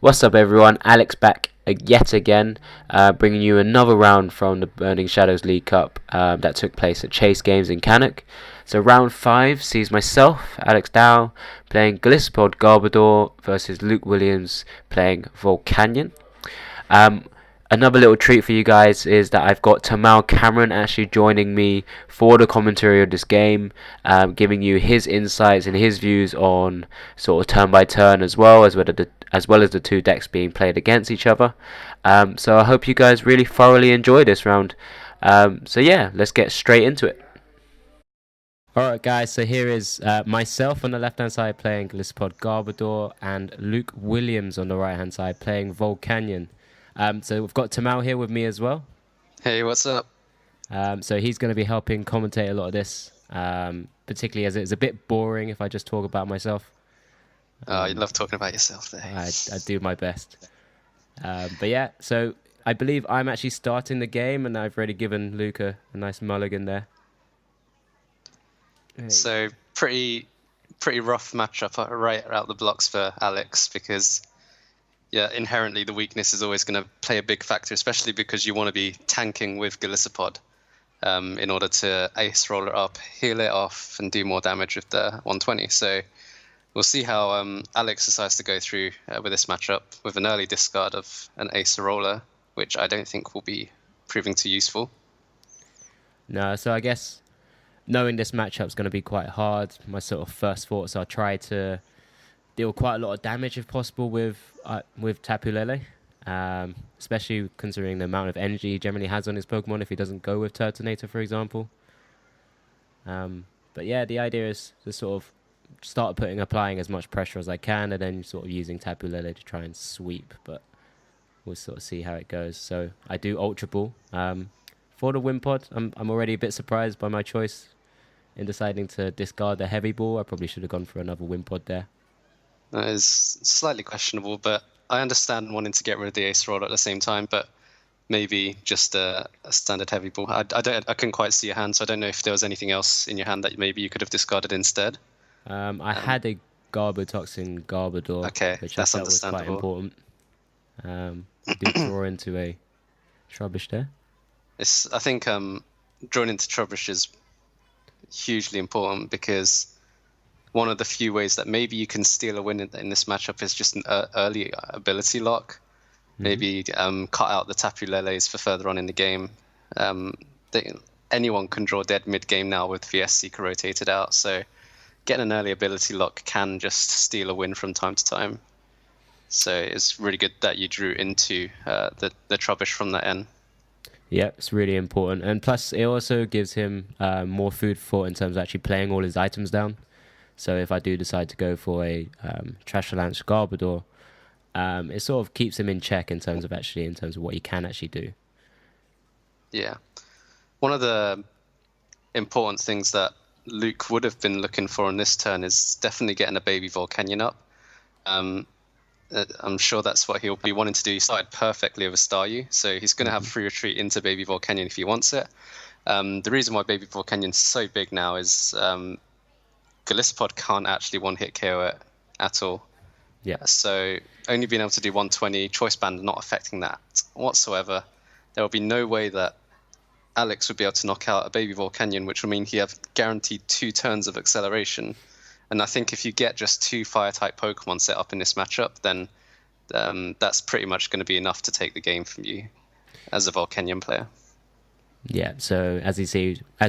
What's up, everyone? Alex back yet again, bringing you another round from the Burning Shadows League Cup that took place at Chase Games in Cannock. So round 5 sees myself, Alex Dow, playing Golisopod Garbodor versus Luke Williams playing Volcanion. Um, Another little treat for you guys is that I've got Tamao Cameron actually joining me for the commentary of this game, giving you his insights and his views on sort of turn by turn as well as the two decks being played against each other. So I hope you guys really thoroughly enjoy this round. So yeah, let's get straight into it. Alright guys, so here is myself on the left hand side playing Golisopod Garbodor and Luke Williams on the right hand side playing Volcanion. So we've got Tamao here with me as well. Hey, what's up? So he's going to be helping commentate a lot of this, particularly as it's a bit boring if I just talk about myself. You love talking about yourself there. I do my best. But yeah, so I believe I'm actually starting the game, and I've already given Luke a nice mulligan there. So pretty rough matchup right out the blocks for Alex because yeah, inherently the weakness is always going to play a big factor, especially because you want to be tanking with Golisopod in order to ace roller up, heal it off, and do more damage with the 120. So we'll see how Alex decides to go through with this matchup with an early discard of an ace roller, which I don't think will be proving too useful. No, so I guess knowing this matchup's going to be quite hard, my sort of first thoughts are try to deal quite a lot of damage if possible with Tapu Lele, especially considering the amount of energy he generally has on his Pokemon if he doesn't go with Turtonator, for example. But yeah, the idea is to sort of start applying as much pressure as I can, and then sort of using Tapu Lele to try and sweep. But we'll sort of see how it goes. So I do Ultra Ball. For the Wimpod, I'm already a bit surprised by my choice in deciding to discard the Heavy Ball. I probably should have gone for another Wimpod there. That is slightly questionable, but I understand wanting to get rid of the ace roller at the same time, but maybe just a standard heavy ball. I couldn't quite see your hand, so I don't know if there was anything else in your hand that maybe you could have discarded instead. I had a Garbotoxin Garbodor, Okay, which I that's felt was quite understandable. important. I did draw into a Trubbish there. I think drawing into Trubbish is hugely important because one of the few ways that maybe you can steal a win in this matchup is just an early ability lock. Maybe cut out the Tapu Leles for further on in the game. Anyone can draw dead mid-game now with VS Seeker rotated out, so getting an early ability lock can just steal a win from time to time. So it's really good that you drew into the Trubbish from that end. Yeah, it's really important. And plus, it also gives him more food for thought in terms of actually playing all his items down. So if I do decide to go for a Trashalanche Garbodor, it sort of keeps him in check in terms of what he can actually do. Yeah. One of the important things that Luke would have been looking for on this turn is definitely getting a baby Volcanion up. I'm sure that's what he'll be wanting to do. He started perfectly with Staryu, so he's going to have free retreat into baby Volcanion if he wants it. The reason why baby Volcanion's so big now is Golisopod can't actually one-hit KO it at all. Yeah. So only being able to do 120, Choice Band not affecting that whatsoever. There will be no way that Alex would be able to knock out a baby Volcanion, which will mean he have guaranteed 2 turns of acceleration. And I think if you get just 2 Fire-type Pokemon set up in this matchup, then that's pretty much going to be enough to take the game from you as a Volcanion player. Yeah, so as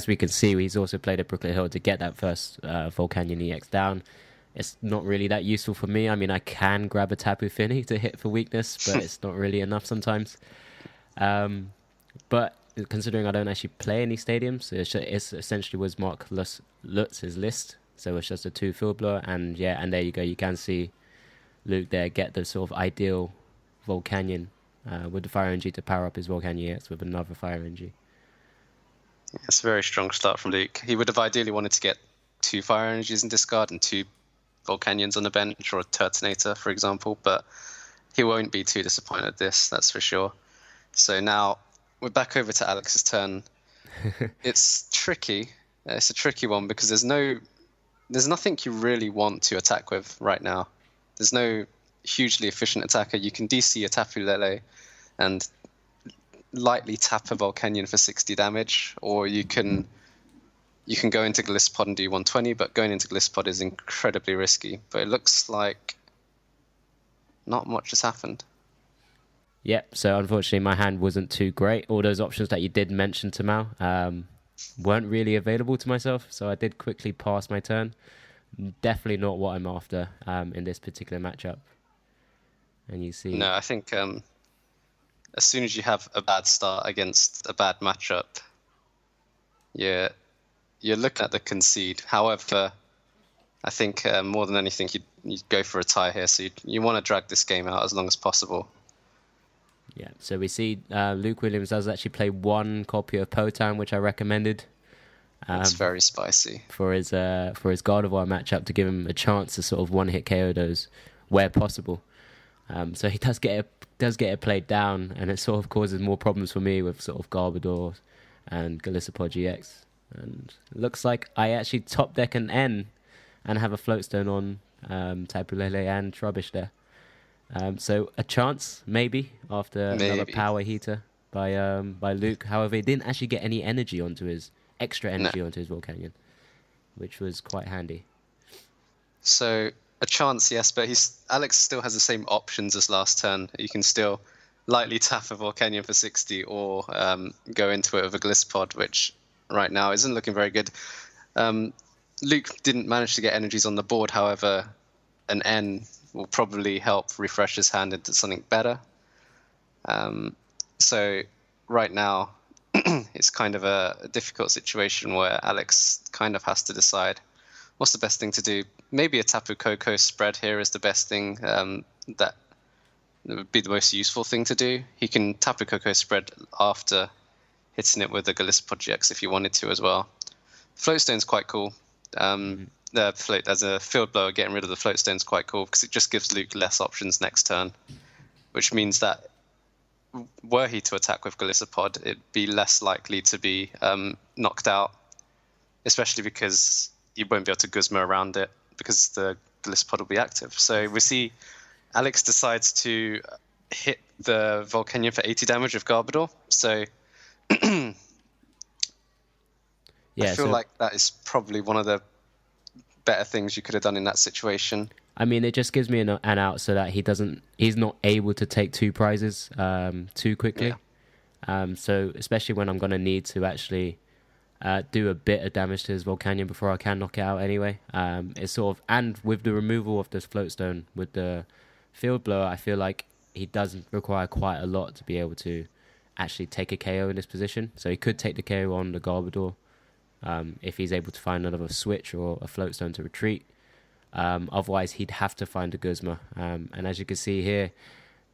we can see, he's also played at Brooklet Hill to get that first Volcanion EX down. It's not really that useful for me. I mean, I can grab a Tapu Fini to hit for weakness, but it's not really enough sometimes. But considering I don't actually play any stadiums, it essentially was Mark Lutz's list. So it's just a 2 Field Blower, and yeah, and there you go. You can see Luke there get the sort of ideal Volcanion with the Fire Energy to power up his Volcanion EX with another Fire Energy. It's a very strong start from Luke. He would have ideally wanted to get 2 Fire Energies in discard and 2 Volcanions on the bench, or a Turtonator, for example, but he won't be too disappointed at this, that's for sure. So now we're back over to Alex's turn. It's tricky. It's a tricky one because there's nothing you really want to attack with right now. hugely efficient attacker. You can DC a Tapu Lele and lightly tap a Volcanion for 60 damage, or you can go into Golisopod and do 120, but going into Golisopod is incredibly risky. But it looks like not much has happened. Yep, so unfortunately my hand wasn't too great. All those options that you did mention, Tamao, weren't really available to myself, so I did quickly pass my turn. Definitely not what I'm after in this particular matchup. And you see... No, I think as soon as you have a bad start against a bad matchup, you're looking at the concede. However, I think more than anything, you'd go for a tie here, so you want to drag this game out as long as possible. Yeah, so we see Luke Williams does actually play one copy of Potan, which I recommended. It's very spicy. For his Gardevoir matchup, to give him a chance to sort of one-hit KO those where possible. So he does get it played down, and it sort of causes more problems for me with sort of Garbodor and Golisopod GX. And it looks like I actually top deck an N and have a Floatstone on Tapu Lele and Trubbish there. So a chance, maybe, after another power heater by Luke. However, he didn't actually get any energy onto his onto his Volcanion, which was quite handy. So a chance, yes, but Alex still has the same options as last turn. You can still lightly tap a Volcanion for 60 or go into it with a Golisopod, which right now isn't looking very good. Luke didn't manage to get energies on the board, however, an N will probably help refresh his hand into something better. So right now, it's kind of a difficult situation where Alex kind of has to decide what's the best thing to do. Maybe a Tapu Koko spread here is the best thing that would be the most useful thing to do. He can Tapu Koko spread after hitting it with a Golisopod GX if you wanted to as well. Floatstone's quite cool. As a field blower, getting rid of the Floatstone's quite cool because it just gives Luke less options next turn, which means that were he to attack with Golisopod, it'd be less likely to be knocked out, especially because you won't be able to Guzma around it because the Golisopod will be active. So we see Alex decides to hit the Volcanion for 80 damage with Garbodor. So I feel like that is probably one of the better things you could have done in that situation. I mean, it just gives me an out so that he's not able to take two prizes too quickly. Yeah. So especially when I'm going to need to actually do a bit of damage to his Volcanion before I can knock it out anyway. It's sort of, and with the removal of this Floatstone with the Field Blower, I feel like he doesn't require quite a lot to be able to actually take a KO in this position. So he could take the KO on the Garbodor if he's able to find another switch or a Floatstone to retreat. Otherwise, he'd have to find a Guzma. And as you can see here,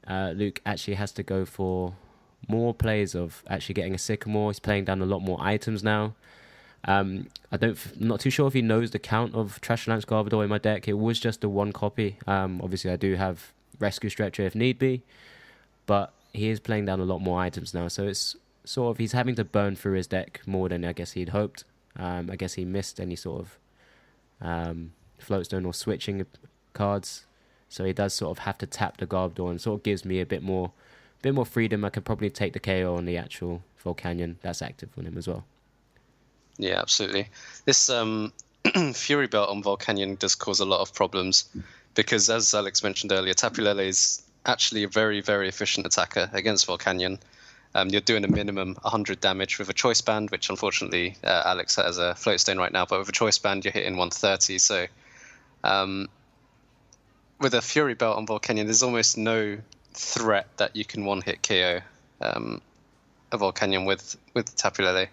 Luke actually has to go for more plays of actually getting a Sycamore. He's playing down a lot more items now. I'm not too sure if he knows the count of Trash Lance Garbodor in my deck. It was just a one copy. Obviously, I do have Rescue Stretcher if need be, but he is playing down a lot more items now. So it's sort of, he's having to burn through his deck more than I guess he'd hoped. I guess he missed any sort of Floatstone or switching cards, so he does sort of have to tap the Garbodor, and sort of gives me a bit more freedom. I could probably take the KO on the actual Volcanion that's active on him as well. Yeah, absolutely. This Fury Belt on Volcanion does cause a lot of problems because, as Alex mentioned earlier, Tapu Lele is actually a very, very efficient attacker against Volcanion. You're doing a minimum 100 damage with a Choice Band, which unfortunately Alex has a Floatstone right now, but with a Choice Band you're hitting 130. So with a Fury Belt on Volcanion, there's almost no threat that you can one-hit KO a Volcanion with Tapu Lele.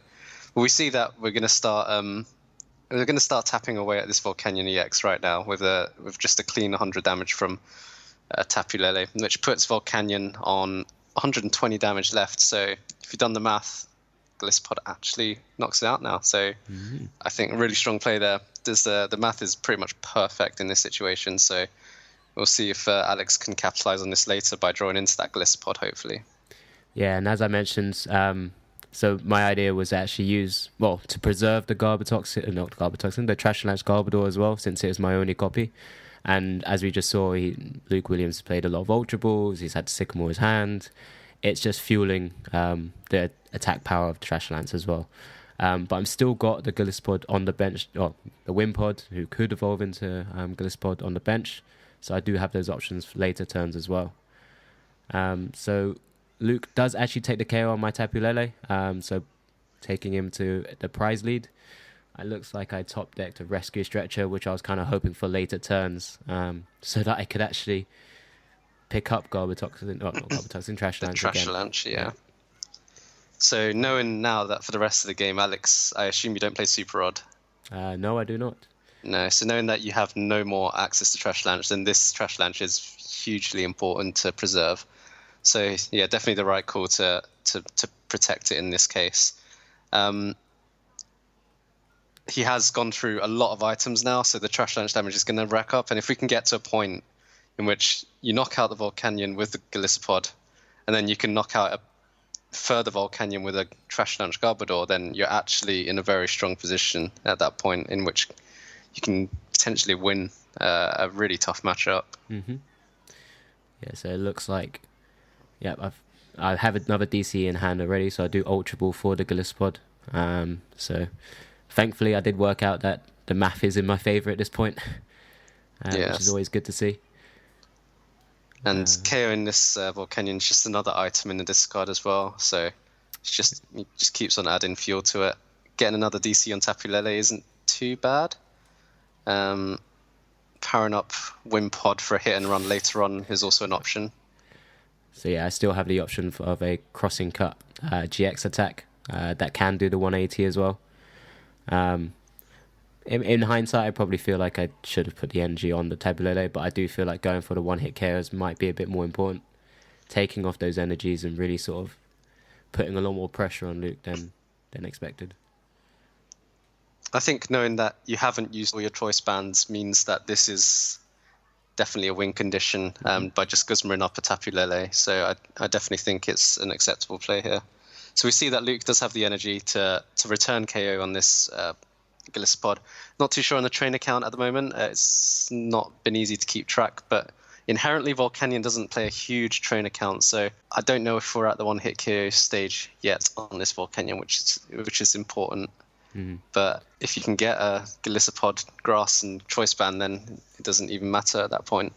We see that we're going to start tapping away at this Volcanion EX right now with just a clean 100 damage from Tapu Lele, which puts Volcanion on 120 damage left. So if you've done the math, Golisopod actually knocks it out now. So I think a really strong play there. The math is pretty much perfect in this situation. So we'll see if Alex can capitalize on this later by drawing into that Golisopod, hopefully. Yeah, and as I mentioned, so my idea was actually to preserve the the Trash Lance Garbodor as well, since it was my only copy. And as we just saw, Luke Williams played a lot of Ultra Balls. He's had Sycamore's hand. It's just fueling the attack power of Trash Lance as well. But I'm still got the Golisopod on the bench, or the Wimpod, who could evolve into Golisopod on the bench. So I do have those options for later turns as well. So Luke does actually take the KO on my Tapu Lele, so taking him to the prize lead. It looks like I top decked a Rescue Stretcher, which I was kind of hoping for later turns, so that I could actually pick up Garbotoxin, not Garbotoxin, Trash Lance again. Trash Lance, yeah. So knowing now that for the rest of the game, Alex, I assume you don't play Super Rod? No, I do not. No, so knowing that you have no more access to Trash Lance, then this Trash Lance is hugely important to preserve. So yeah, definitely the right call to protect it in this case. He has gone through a lot of items now, so the Trash Lance damage is going to rack up. And if we can get to a point in which you knock out the Volcanion with the Golisopod, and then you can knock out a further Volcanion with a Trash Lance Garbodor, then you're actually in a very strong position at that point in which you can potentially win a really tough matchup. Mm-hmm. Yeah, so it looks like, I have another DC in hand already, so I do Ultra Ball for the Golisopod. So thankfully I did work out that the math is in my favour at this point, which is always good to see. And KOing this Volcanion is just another item in the discard as well, so it just keeps on adding fuel to it. Getting another DC on Tapu Lele isn't too bad. Powering up Wimpod for a hit and run later on is also an option. So yeah, I still have the option of a Crossing Cut GX attack that can do the 180 as well. In hindsight, I probably feel like I should have put the energy on the Tapu Lele, but I do feel like going for the one-hit KOs might be a bit more important. Taking off those energies and really sort of putting a lot more pressure on Luke than expected. I think knowing that you haven't used all your choice bands means that this is definitely a win condition by just Guzmaing up a Tapu Lele. So I definitely think it's an acceptable play here. So we see that Luke does have the energy to return KO on this Golisopod. Not too sure on the trainer count at the moment. It's not been easy to keep track, but inherently Volcanion doesn't play a huge trainer count, so I don't know if we're at the one-hit KO stage yet on this Volcanion, which is important. Mm-hmm. But if you can get a Golisopod, Grass, and Choice Band, then it doesn't even matter at that point.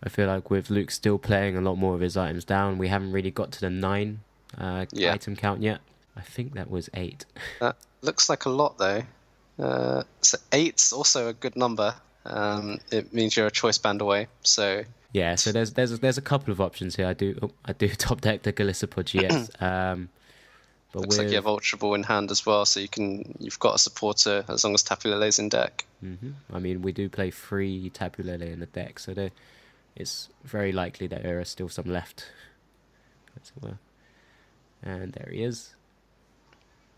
I feel like with Luke still playing a lot more of his items down, we haven't really got to the 9 item count yet. I think that was 8. That looks like a lot, though. So 8's also a good number. It means you're a Choice Band away. So yeah, so there's a couple of options here. I do top deck the Golisopod GX. But looks like you have Ultra Ball in hand as well, so you've got a supporter as long as Tapu Lele's in deck. Mm-hmm. I mean, we do play 3 Tapu Lele in the deck, so it's very likely that there are still some left. And there he is.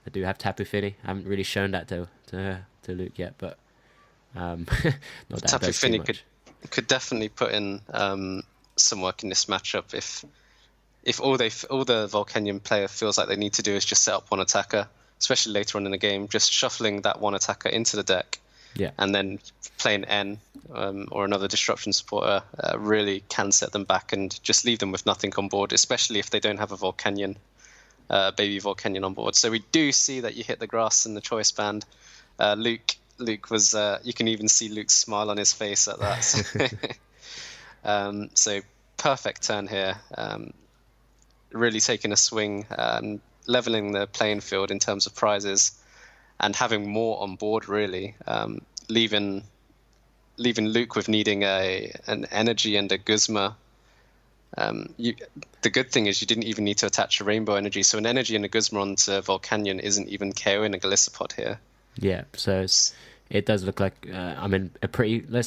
I do have Tapu Fini. I haven't really shown that to Luke yet, but not that Tapu Fini could definitely put in some work in this matchup if all the Volcanion player feels like they need to do is just set up one attacker, especially later on in the game, just shuffling that one attacker into the deck, and then playing N or another disruption supporter really can set them back and just leave them with nothing on board, especially if they don't have a Volcanion, baby Volcanion on board. So we do see that you hit the Grass and the Choice Band. Luke was, you can even see Luke's smile on his face at that. So perfect turn here. Really taking a swing, leveling the playing field in terms of prizes, and having more on board. Really, leaving Luke with needing an energy and a Guzma. The good thing is you didn't even need to attach a Rainbow Energy, so an energy and a Guzma onto Volcanion isn't even KOing a Golisopod here. Yeah, so it does look like I'm in a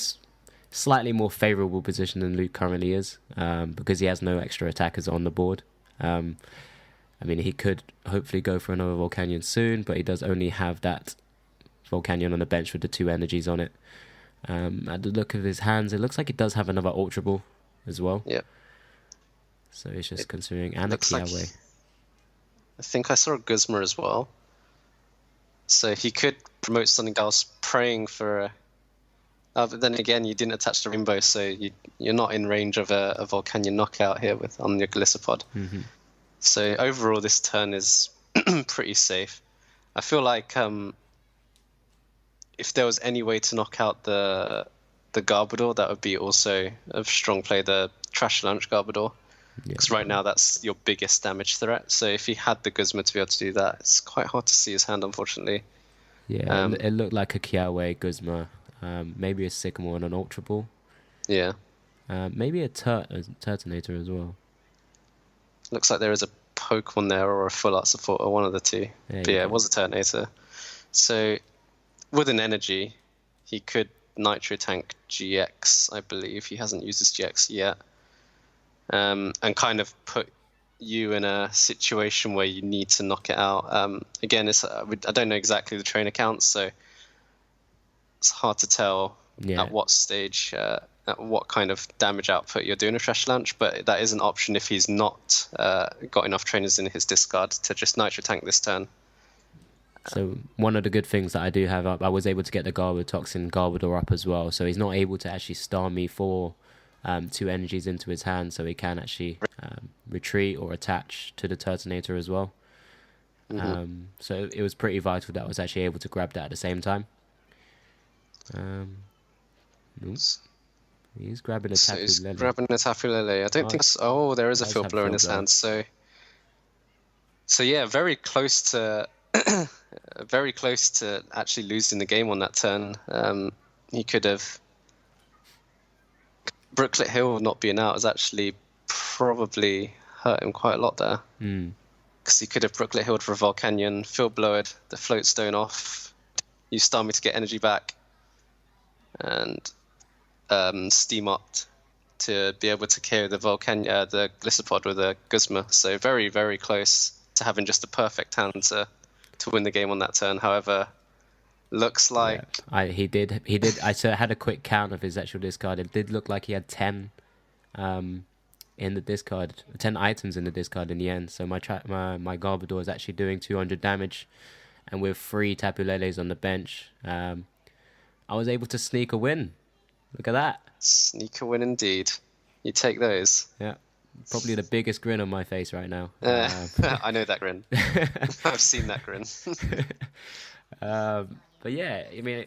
slightly more favourable position than Luke currently is, because he has no extra attackers on the board. I mean, he could hopefully go for another Volcanion soon, but he does only have that Volcanion on the bench with the 2 energies on it. At the look of his hands, it looks like he does have another Ultra Ball as well. Yeah. So he's just considering Anarchy away. I think I saw a Guzma as well. So he could promote something else, praying for But then again, you didn't attach the rainbow, so you're not in range of a Volcanion knockout here with on your Golisopod. Mm-hmm. So overall, this turn is pretty safe. I feel like if there was any way to knock out the Garbodor, that would be also a strong play, the Trash Lunch Garbodor. Because right now that's your biggest damage threat. So if he had the Guzma to be able to do that, it's quite hard to see his hand, unfortunately. Yeah, it looked like a Kiawe Guzma, maybe a Sycamore and an Ultra Ball. Yeah. Maybe a Turtonator as well. Looks like there is a Pokemon there or a Full Art Support or one of the two. But yeah, it was a Turtonator. So with an energy, he could Nitro Tank GX, I believe. He hasn't used his GX yet. And kind of put you in a situation where you need to knock it out. Again, I don't know exactly the trainer counts, so it's hard to tell at what stage, at what kind of damage output you're doing a Trash Launch, but that is an option if he's not got enough trainers in his discard to just Nitro Tank this turn. So one of the good things that I do have up, I was able to get the Garbotoxin Garbodor up as well, so he's not able to actually star me for 2 energies into his hand, so he can actually retreat or attach to the Turtonator as well. Mm-hmm. So it was pretty vital that I was actually able to grab that at the same time. He's grabbing a Tapu Lele. He's grabbing a Tapu Lele. I don't think... Oh, there is a Field Blower in his hand, so yeah, very close to... very close to actually losing the game on that turn. He could have... Brooklet Hill not being out has actually probably hurt him quite a lot there. Because he could have Brooklet Hilled for a Volcanion, Field Blowered the Float Stone off, use Starmie to get energy back, and Steam Upped to be able to carry the the Golisopod with a Guzma. So very, very close to having just a perfect hand to win the game on that turn. However, looks like he did. I had a quick count of his actual discard. It did look like he had 10 in the discard, 10 items in the discard in the end. So my Garbodor is actually doing 200 damage, and with 3 Tapu Leles on the bench, I was able to sneak a win. Look at that. Sneak a win indeed. You take those. Yeah. Probably the biggest grin on my face right now. I know that grin. I've seen that grin. But yeah, I mean,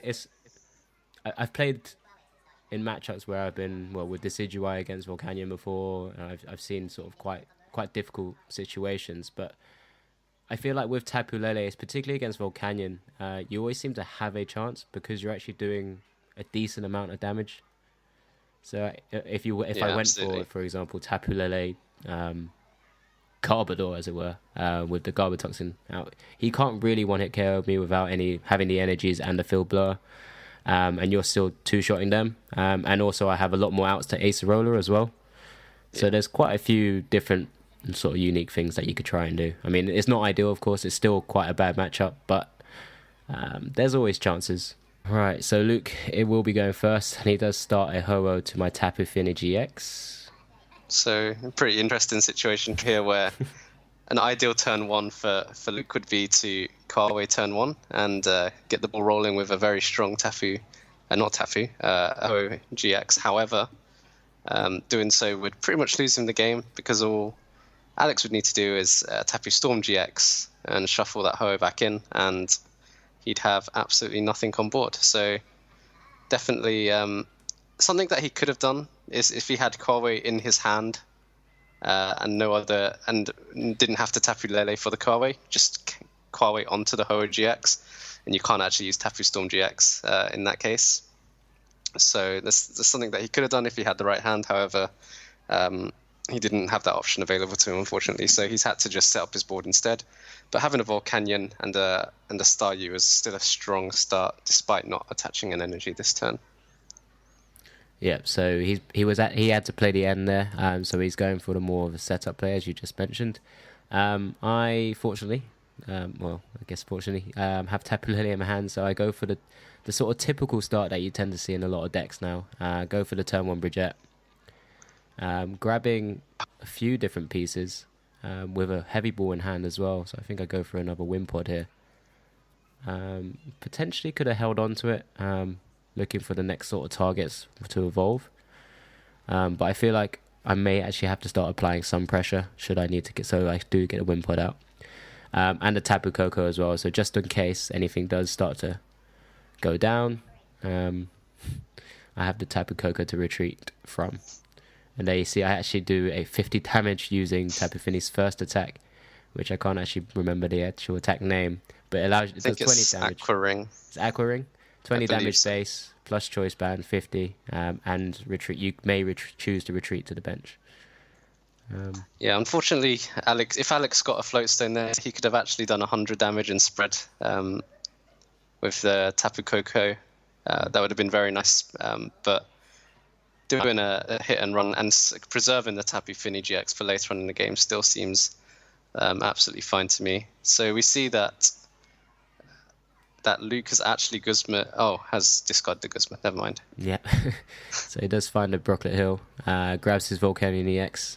I've played in matchups where I've been with Decidueye against Volcanion before, and I've seen sort of quite difficult situations. But I feel like with Tapu Lele, particularly against Volcanion, you always seem to have a chance because you're actually doing a decent amount of damage. So if I went for example, Tapu Lele, Garbodor, as it were, with the Garbotoxin out, he can't really one-hit KO me without having the energies and the Field Blower, and you're still two-shotting them. And also I have a lot more outs to Acerola as well. So there's quite a few different sort of unique things that you could try and do. I mean, it's not ideal, of course. It's still quite a bad matchup, but there's always chances. Right, so Luke, it will be going first, and he does start a Ho-Oh to my Tapu Fini GX. So, a pretty interesting situation here where an ideal turn 1 for Luke would be to car away turn 1 and get the ball rolling with a very strong Ho-Oh GX. However, doing so would pretty much lose him the game because all Alex would need to do is Tapu Storm GX and shuffle that Ho-Oh back in, and he'd have absolutely nothing on board. So definitely something that he could have done is if he had Kawaii in his hand and no other, and didn't have to Tapu Lele for the Kawaii, just Kawaii onto the Ho-Oh GX, and you can't actually use Tapu Storm GX in that case. So there's something that he could have done if he had the right hand. However, he didn't have that option available to him, unfortunately, so he's had to just set up his board instead. But having a Volcanion and a Staryu is still a strong start, despite not attaching an energy this turn. Yeah, so he had to play the end there, so he's going for the more of a setup play, as you just mentioned. I fortunately, have Tapu Lele in my hand, so I go for the sort of typical start that you tend to see in a lot of decks now. Go for the turn 1 Bridget. Grabbing a few different pieces with a heavy ball in hand as well, so I think I go for another Wimpod here. Potentially could have held on to it, looking for the next sort of targets to evolve. But I feel like I may actually have to start applying some pressure should I need to get, so I do get a Wimpod out. And a Tapu Koko as well, so just in case anything does start to go down, I have the Tapu Koko to retreat from. And there you see I actually do a 50 damage using Tapu Fini's first attack, which I can't actually remember the actual attack name, but it does 20 damage. Aqua Ring. It's Aqua Ring. 20 damage so. base, plus choice band, 50, and retreat. You may choose to retreat to the bench. Yeah, unfortunately, if Alex got a float stone there, he could have actually done 100 damage and spread with the Tapu Koko. That would have been very nice. But doing a hit and run and preserving the Tapu Fini GX for later on in the game still seems absolutely fine to me. So we see that Luke has actually has discarded the Guzma. Never mind. Yeah. So he does find a Brocklet Hill, grabs his Volcanion EX,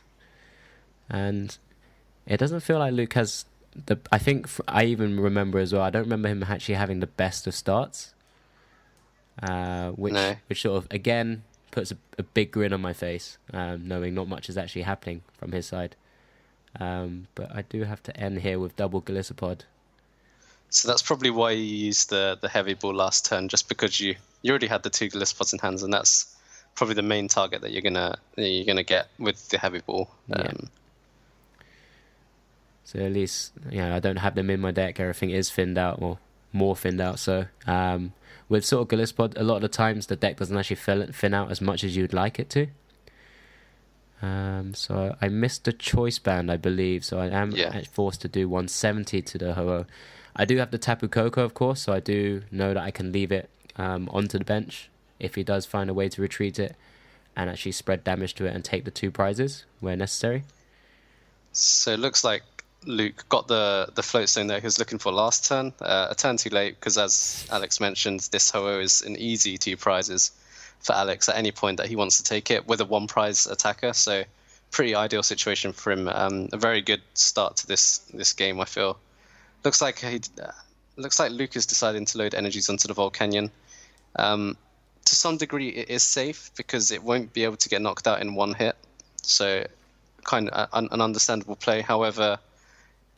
and it doesn't feel like Luke has the. I think I even remember as well. I don't remember him actually having the best of starts, which sort of again puts a big grin on my face, knowing not much is actually happening from his side. But I do have to end here with double Golisopod. So that's probably why you used the heavy ball last turn, just because you already had the 2 Golisopods in hands, and that's probably the main target that you're gonna get with the heavy ball. Yeah. So at least I don't have them in my deck. Everything is thinned out or more thinned out. So with sort of Golisopod, a lot of the times the deck doesn't actually thin out as much as you'd like it to. So I missed the choice band, I believe. So I am forced to do 170 to the Ho-Oh. I do have the Tapu Koko, of course, so I do know that I can leave it onto the bench if he does find a way to retreat it and actually spread damage to it and take the 2 prizes where necessary. So it looks like Luke got the float stone that he was looking for last turn, a turn too late, because as Alex mentioned, this Ho-Oh is an easy 2 prizes for Alex at any point that he wants to take it with a 1 prize attacker. So pretty ideal situation for him. A very good start to this game, I feel. Looks like Luke is deciding to load energies onto the Volcanion. To some degree, it is safe because it won't be able to get knocked out in 1 hit. So kind of an understandable play. However,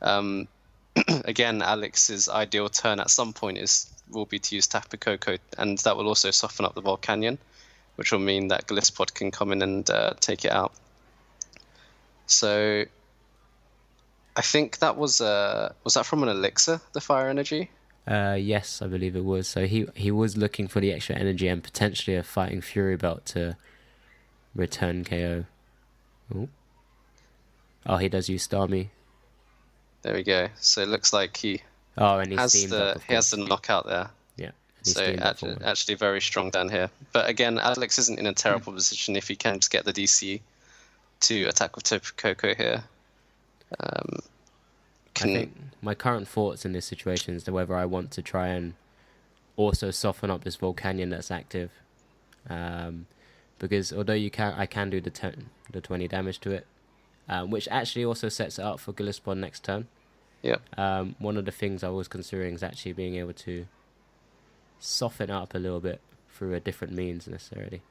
again, Alex's ideal turn at some point will be to use Tapu Koko, and that will also soften up the Volcanion, which will mean that Golisopod can come in and take it out. So I think that was that from an elixir, the fire energy? Yes, I believe it was. So he was looking for the extra energy and potentially a Fighting Fury Belt to return KO. Ooh. Oh, he does use Starmie. There we go. So it looks like he and has the knockout there. Yeah. So actually very strong down here. But again, Alex isn't in a terrible position if he can just get the DC to attack with Tapu Koko here. I think my current thoughts in this situation is whether I want to try and also soften up this Volcanion that's active, because although I can do the 20 damage to it, which actually also sets it up for Golisopod next turn. Yep. One of the things I was considering is actually being able to soften up a little bit through a different means necessarily,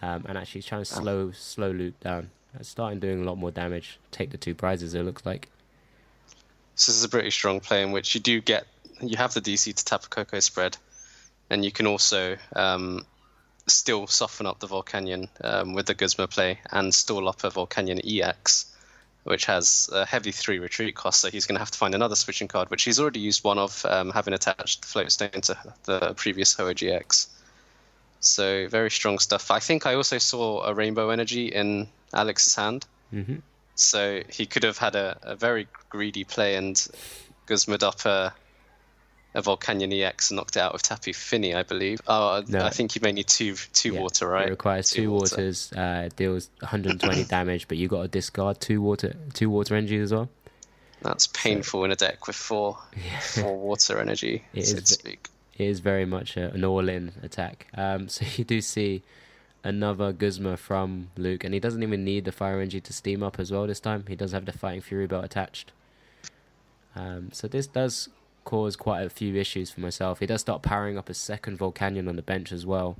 and actually trying to slow Luke down. Starting doing a lot more damage. Take the 2 prizes, it looks like. So this is a pretty strong play in which you have the DC to Tapu Koko spread, and you can also still soften up the Volcanion with the Guzma play and stall up a Volcanion EX, which has a heavy 3 retreat cost, so he's going to have to find another switching card, which he's already used one of, having attached the float stone to the previous Ho-Oh GX. So very strong stuff. I think I also saw a Rainbow Energy in Alex's hand. Mm-hmm. So he could have had a very greedy play and Guzma'd up a Volcanion EX and knocked it out with Tapu Fini, I believe. No. I think you may need two water, right? It requires 2 waters, deals 120 damage, but you got to discard 2 water energies as well. That's painful in a deck with 4 water energy, so to speak. It is very much an all-in attack. So you do see another Guzma from Luke, and he doesn't even need the fire energy to steam up as well this time. He does have the Fighting Fury Belt attached. So this does cause quite a few issues for myself. He does start powering up a second Volcanion on the bench as well.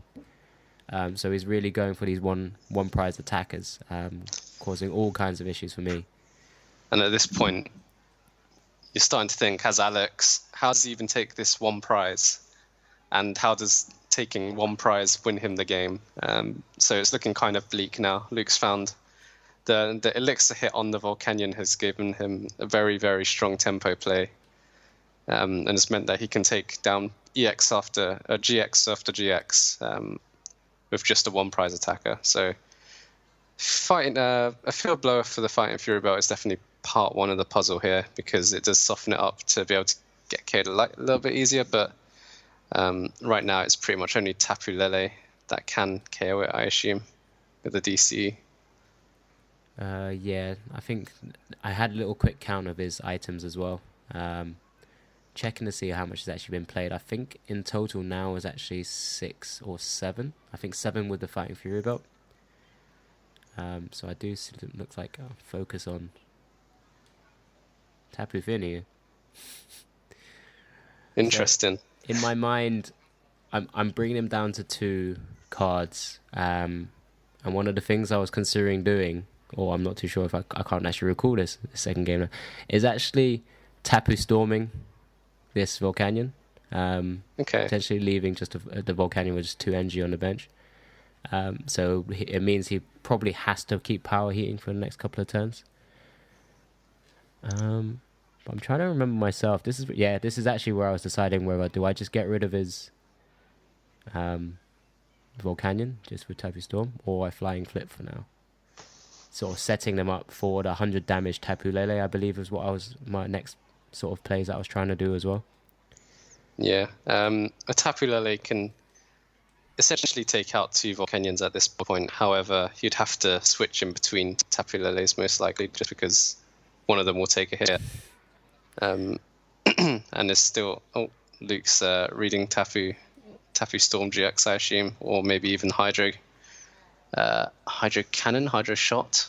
So he's really going for these one prize attackers, causing all kinds of issues for me. And at this point, you're starting to think, how does he even take this one prize? And how does taking one prize win him the game? So it's looking kind of bleak now. Luke's found the elixir hit on the Volcanion has given him a very, very strong tempo play. And it's meant that he can take down GX after GX with just a one prize attacker. So fighting a field blower for the Fighting Fury belt is definitely part one of the puzzle here, because it does soften it up to be able to get KO'd a little bit easier. But right now it's pretty much only Tapu Lele that can KO it, I assume, with the DC. Yeah, I think I had a little quick count of his items as well. Checking to see how much has actually been played. I think in total now is actually 6 or 7. I think 7 with the Fighting Fury belt. So I do see it looks like focus on Tapu Fini. Interesting. So in my mind, I'm bringing him down to 2 cards. And one of the things I was considering doing, or I'm not too sure if I can't actually recall this second game now, is actually Tapu Storming this Volcanion. Okay. Potentially leaving just the Volcanion with just 2 NG on the bench. So it means he probably has to keep power heating for the next couple of turns. But I'm trying to remember myself. This is actually where I was deciding whether do I just get rid of his Volcanion just with Tapu Storm, or I Flying Flip for now. Sort of setting them up for the 100 damage Tapu Lele, I believe, is what my next sort of plays that I was trying to do as well. Yeah, a Tapu Lele can essentially take out 2 Volcanions at this point. However, you'd have to switch in between Tapu Leles most likely, just because one of them will take a hit. And there's still Luke's reading Tapu Storm GX, I assume, or maybe even Hydro Cannon, Hydro Shot.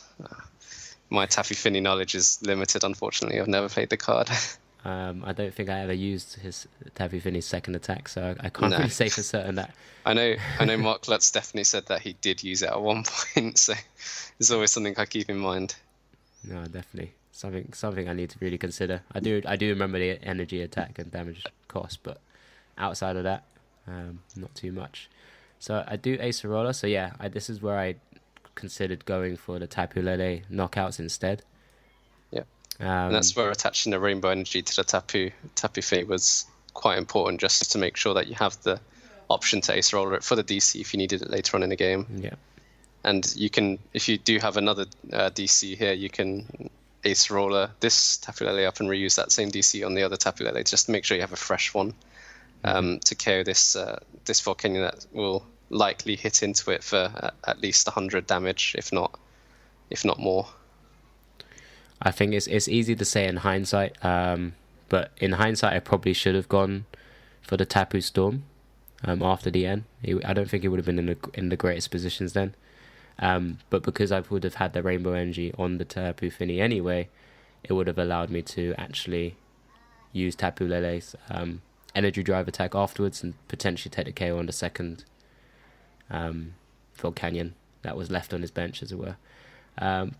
My Tapu Fini knowledge is limited, unfortunately. I've never played the card. I don't think I ever used his Tapu Fini's second attack, so I can't really say for certain that. I know Mark Lutz definitely said that he did use it at one point, so it's always something I keep in mind. No, definitely. Something I need to really consider. I do remember the energy attack and damage cost, but outside of that, not too much. So I do Acerola, so yeah, this is where I considered going for the Tapu Lele knockouts instead. Yeah, and that's where attaching the Rainbow Energy to the Tapu Fini was quite important, just to make sure that you have the option to Acerola it for the DC if you needed it later on in the game. Yeah, and you can, if you do have another DC here, you can Acerola this Tapu Lele up and reuse that same DC on the other Tapu Lele, just to make sure you have a fresh one to KO this Volcanion that will likely hit into it for at least 100 damage, if not more. I think it's easy to say in hindsight, but in hindsight I probably should have gone for the Tapu Storm after the N. I don't think he would have been in the greatest positions then. But because I would have had the Rainbow Energy on the Tapu Fini anyway, it would have allowed me to actually use Tapu Lele's Energy Drive attack afterwards and potentially take the KO on the second Volcanion that was left on his bench, as it were.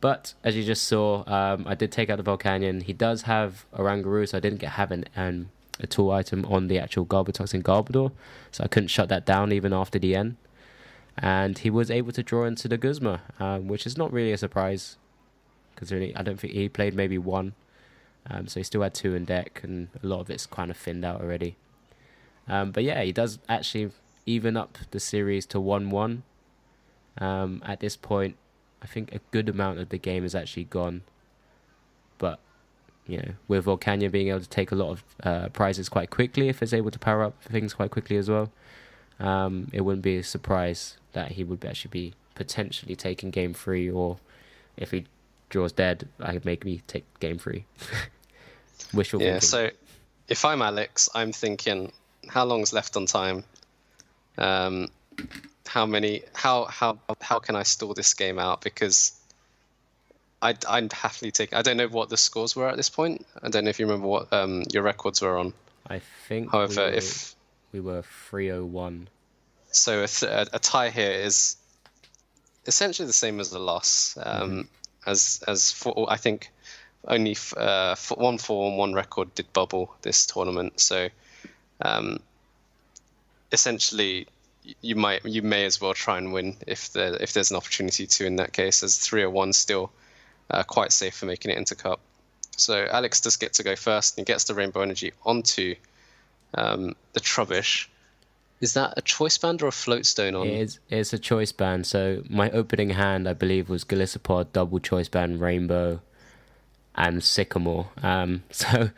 But as you just saw, I did take out the Volcanion. He does have Oranguru, so I didn't have a tool item on the actual Garbotoxin Garbodor, so I couldn't shut that down even after the N. And he was able to draw into the Guzma, which is not really a surprise, considering I don't think he played maybe 1. So he still had 2 in deck, and a lot of it's kind of thinned out already. But yeah, he does actually even up the series to 1-1. At this point, I think a good amount of the game is actually gone. But, with Volcanion being able to take a lot of prizes quite quickly, if it's able to power up things quite quickly as well, it wouldn't be a surprise that he would actually be potentially taking game 3, or if he draws dead, I could make me take game 3. Wishful thinking. So if I'm Alex, I'm thinking, how long's left on time? How can I stall this game out? Because I'd happily take. I don't know what the scores were at this point. I don't know if you remember what your records were on. I think However, if we were 301. so, a tie here is essentially the same as a loss. As for I think only 1-4-1 record did bubble this tournament. So essentially, you may as well try and win if there's an opportunity to in that case, as 301 still quite safe for making it into cup. So Alex does get to go first, and he gets the Rainbow Energy onto the Trubbish. Is that a choice band or a float stone on? It's a choice band. So my opening hand, I believe, was Golisopod, double choice band, Rainbow, and Sycamore. So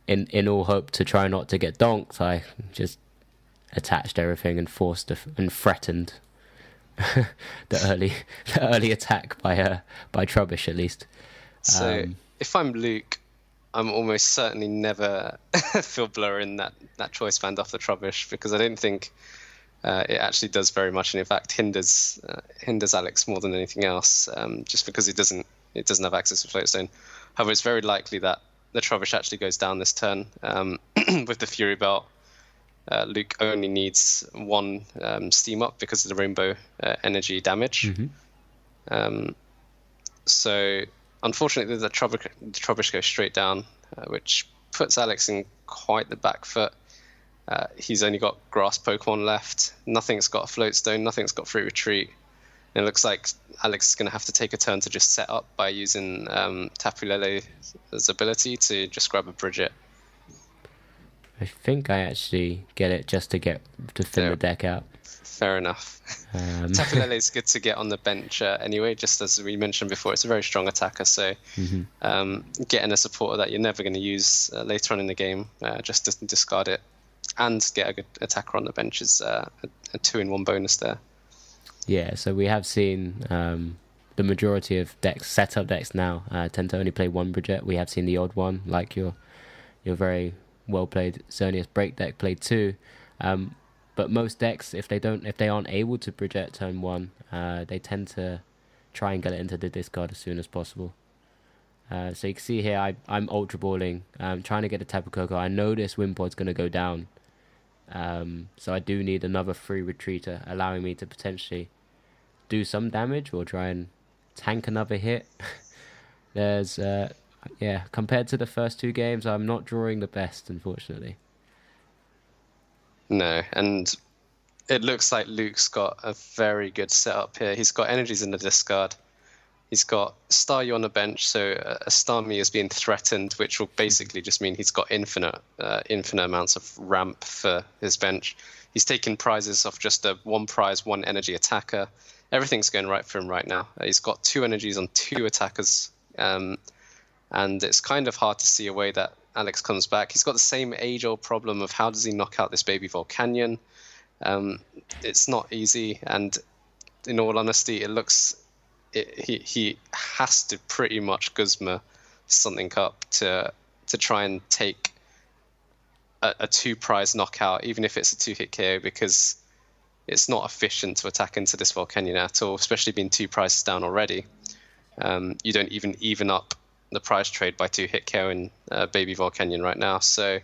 in all hope to try not to get donked, I just attached everything and and threatened the early attack by Trubbish at least. So if I'm Luke, I'm almost certainly never Phil blurring that choice band off the Trubbish, because I don't think it actually does very much, and in fact hinders Alex more than anything else, just because it doesn't have access to Floatstone. However, it's very likely that the Trubbish actually goes down this turn. With the Fury Belt, Luke only needs one steam up because of the Rainbow energy damage. So unfortunately, the Trubbish goes straight down, which puts Alex in quite the back foot. He's only got grass Pokemon left. Nothing's got a Floatstone. Nothing's got Free Retreat. And it looks like Alex is going to have to take a turn to just set up by using Tapu Lele's ability to just grab a Bridget. I think I actually get it just to thin the deck out. Fair enough. Tapu Lele is good to get on the bench anyway, just as we mentioned before. It's a very strong attacker, so getting a supporter that you're never going to use later on in the game, just to discard it and get a good attacker on the bench is a 2-in-1 bonus there. Yeah, so we have seen the majority of setup decks now tend to only play one Bridget. We have seen the odd one, like your very well played Xerneas Break deck, played two. But most decks, if they aren't able to Bridget turn one, they tend to try and get it into the discard as soon as possible. So you can see here, I'm Ultra Balling, trying to get a Tapu Koko. I know this Wimpod's going to go down, so I do need another free retreater, allowing me to potentially do some damage or try and tank another hit. There's compared to the first two games, I'm not drawing the best, unfortunately. No, and it looks like Luke's got a very good setup here. He's got energies in the discard. He's got Staryu on the bench, so a Starmie is being threatened, which will basically just mean he's got infinite amounts of ramp for his bench. He's taking prizes off just a one prize, one energy attacker. Everything's going right for him right now. He's got two energies on two attackers, and it's kind of hard to see a way that Alex comes back. He's got the same age-old problem of how does he knock out this baby Volcanion. It's not easy, and in all honesty, it looks he has to pretty much Guzma something up to try and take a two-prize knockout, even if it's a two-hit KO, because it's not efficient to attack into this Volcanion at all, especially being two prizes down already. You don't even up the prize trade by two-hit KO in baby Volcanion right now. So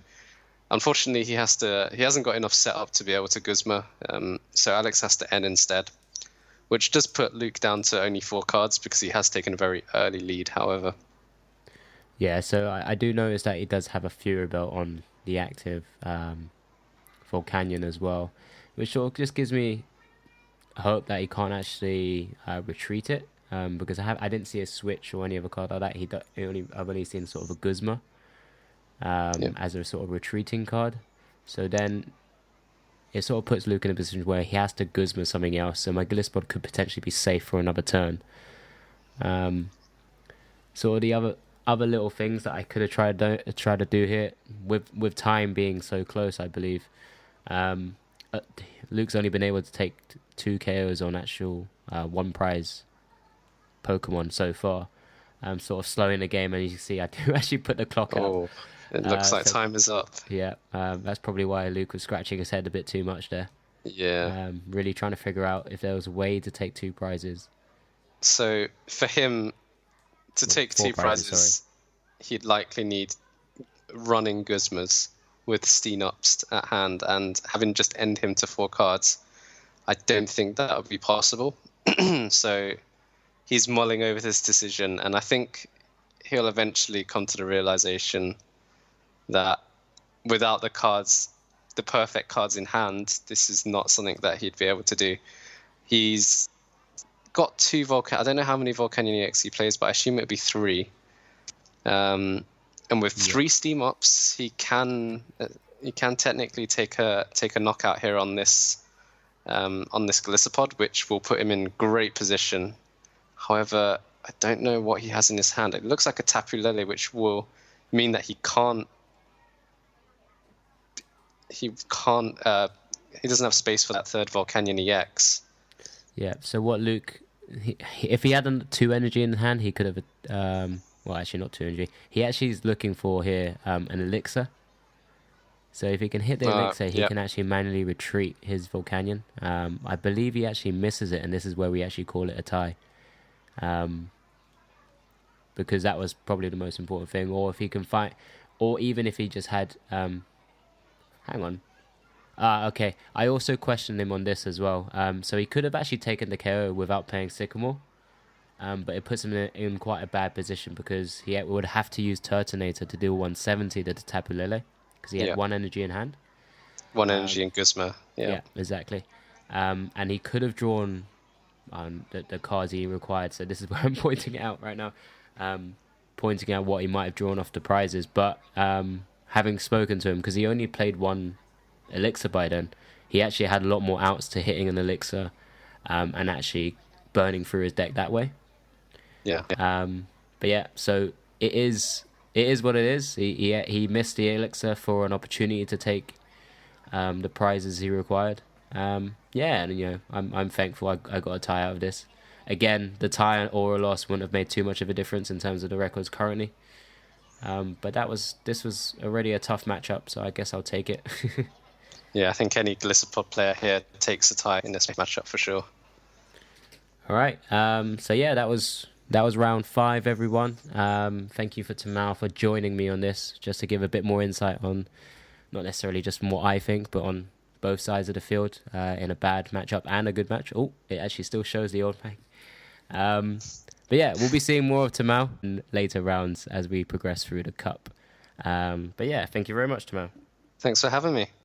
unfortunately, he hasn't got enough setup to be able to Guzma. So Alex has to end instead, which does put Luke down to only 4 cards because he has taken a very early lead, however. Yeah, so I do notice that he does have a Fury Belt on the active Volcanion as well, which sort of just gives me hope that he can't actually retreat it, because I didn't see a switch or any other card like that. I've only seen sort of a Guzma as a sort of retreating card. So then it sort of puts Luke in a position where he has to Guzma something else, so my Golisopod could potentially be safe for another turn. So the other little things that I could have tried to do here, with time being so close, I believe, Luke's only been able to take 2 KOs on actual one prize Pokemon so far. Sort of slowing the game, and you can see I do actually put the clock up. It looks like time is up. Yeah, that's probably why Luke was scratching his head a bit too much there. Yeah. Really trying to figure out if there was a way to take 2 prizes. So for him to take 2 prizes, he'd likely need running Guzmas. with Steenops at hand and having just end him to 4 cards. I don't think that would be possible. So he's mulling over this decision, and I think he'll eventually come to the realization that without the perfect cards in hand, this is not something that he'd be able to do. He's got 2 I don't know how many Volcanion EX he plays, but I assume it'd be 3. And with 3 Steam Ups, he can technically take a knockout here on this Golisopod, which will put him in great position. However, I don't know what he has in his hand. It looks like a Tapu Lele, which will mean that he doesn't have space for that 3rd Volcanion EX. Yeah. So what Luke, if he had 2 energy in hand, he could have. Well, actually, not 2 energy. He actually is looking for here an elixir. So if he can hit the elixir, he can actually manually retreat his Volcanion. I believe he actually misses it, and this is where we actually call it a tie. Because that was probably the most important thing. Or if he can fight, or even if he just had... hang on. Okay. I also questioned him on this as well. So he could have actually taken the KO without playing Sycamore. But it puts him in quite a bad position because he would have to use Turtonator to deal 170 to the Tapu Lele because he had 1 energy in hand. 1 energy in Guzma. Yeah, exactly. And he could have drawn the cards he required. So this is where I'm pointing it out right now. Pointing out what he might have drawn off the prizes. But having spoken to him, because he only played 1 elixir by then, he actually had a lot more outs to hitting an elixir and actually burning through his deck that way. Yeah. But yeah, so it is what it is. He missed the elixir for an opportunity to take the prizes he required. And I'm thankful I got a tie out of this. Again, the tie or a loss wouldn't have made too much of a difference in terms of the records currently. But this was already a tough matchup, so I guess I'll take it. Yeah, I think any Golisopod player here takes a tie in this matchup for sure. All right. So yeah, that was round 5, everyone. Thank you for Tamao for joining me on this, just to give a bit more insight on, not necessarily just from what I think, but on both sides of the field in a bad matchup and a good match. Oh, it actually still shows the old man. But yeah, we'll be seeing more of Tamao in later rounds as we progress through the cup. But yeah, thank you very much, Tamao. Thanks for having me.